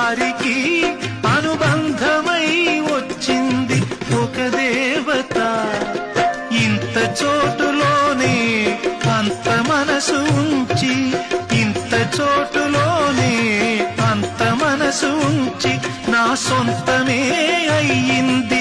వారికి అనుబంధమై వచ్చింది ఒక దేవత. ఇంత చోటులోనే అంత మనసు ఉంచి, ఇంత చోటులోనే అంత మనసు ఉంచి నా సొంతమే అయ్యింది